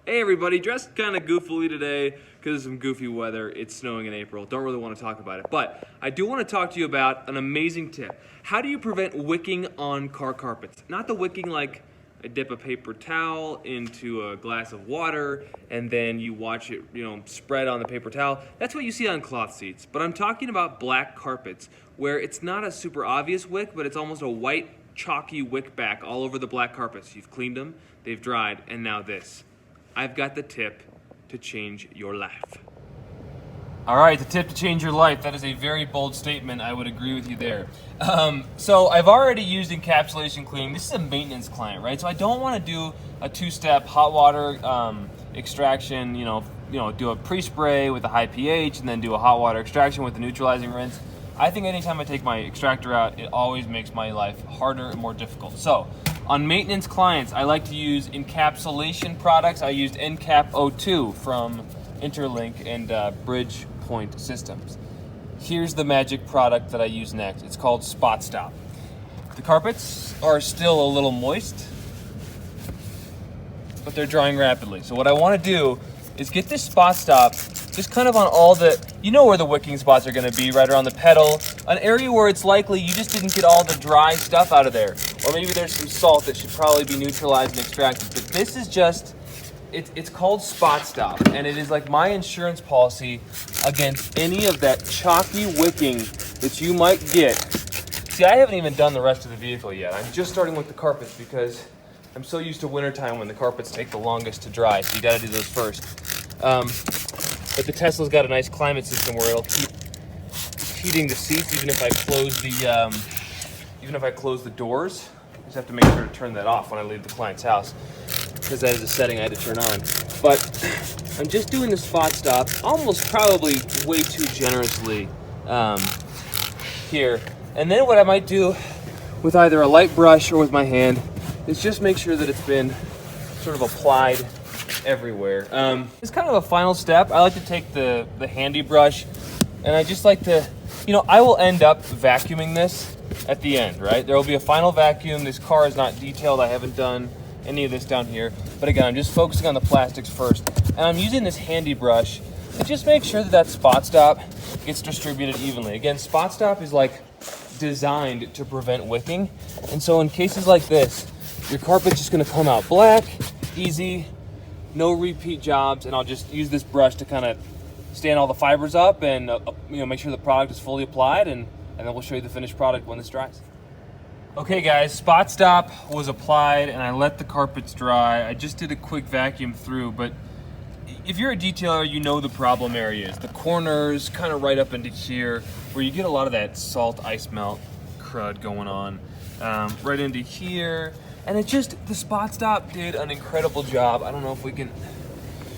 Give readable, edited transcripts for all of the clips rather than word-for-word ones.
Hey everybody, dressed kind of goofily today because of some goofy weather. It's snowing in April. Don't really want to talk about it, but I do want to talk to you about an amazing tip. How do you prevent wicking on car carpets? Not the wicking like I dip a paper towel into a glass of water and then you watch it, spread on the paper towel. That's what you see on cloth seats. But I'm talking about black carpets where it's not a super obvious wick, but it's almost a white chalky wick back all over the black carpets. You've cleaned them, they've dried, and now this. I've got the tip to change your life. All right, the tip to change your life. That is a very bold statement. I would agree with you there. So I've already used encapsulation cleaning. This is a maintenance client, right? So I don't want to do a two-step hot water extraction, do a pre-spray with a high pH and then do a hot water extraction with a neutralizing rinse. I think anytime I take my extractor out, it always makes my life harder and more difficult. So on maintenance clients, I like to use encapsulation products. I used Encap O2 from Interlink and Bridgepoint Systems. Here's the magic product that I use next. It's called Spot Stop. The carpets are still a little moist, but they're drying rapidly. So what I want to do is get this Spot Stop just kind of on all the, where the wicking spots are going to be, right around the pedal, an area where it's likely you just didn't get all the dry stuff out of there. Or maybe there's some salt that should probably be neutralized and extracted. But this is just, it's called Spot Stop, and it is like my insurance policy against any of that chalky wicking that you might get. See, I haven't even done the rest of the vehicle yet. I'm just starting with the carpets because I'm so used to wintertime when the carpets take the longest to dry, so you gotta do those first. But the Tesla's got a nice climate system where it'll keep heating the seats even if I close the doors. I just have to make sure to turn that off when I leave the client's house because that is a setting I had to turn on. But I'm just doing the Spot Stop, almost probably way too generously here. And then what I might do with either a light brush or with my hand is just make sure that it's been sort of applied everywhere. It's kind of a final step. I like to take the handy brush and I just like to, I will end up vacuuming this at the end, right? There will be a final vacuum. This car is not detailed. I haven't done any of this down here. But again, I'm just focusing on the plastics first. And I'm using this handy brush to just make sure that that Spot Stop gets distributed evenly. Again, Spot Stop is like designed to prevent wicking. And so in cases like this, your carpet's just gonna come out black, easy, no repeat jobs, and I'll just use this brush to kind of stand all the fibers up and make sure the product is fully applied, and then we'll show you the finished product when this dries. Okay guys, Spot Stop was applied and I let the carpets dry. I just did a quick vacuum through, but if you're a detailer, you know the problem areas. The corners, kind of right up into here, where you get a lot of that salt ice melt crud going on. Right into here. And the Spot Stop did an incredible job. I don't know if we can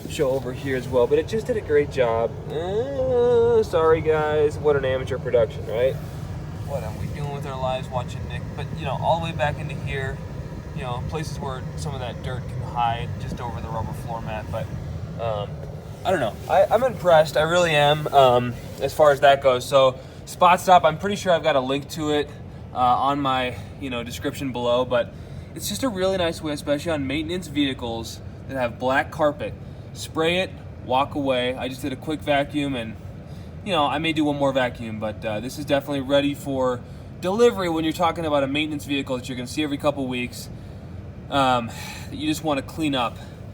show over here as well, but it just did a great job. Sorry guys, what an amateur production, right? What are we doing with our lives watching Nick? But all the way back into here, places where some of that dirt can hide just over the rubber floor mat. But I don't know, I'm impressed, I really am, as far as that goes. So Spot Stop, I'm pretty sure I've got a link to it on my description below, but it's just a really nice way, especially on maintenance vehicles that have black carpet. Spray it, walk away. I just did a quick vacuum and, I may do one more vacuum, but this is definitely ready for delivery when you're talking about a maintenance vehicle that you're gonna see every couple weeks that you just wanna clean up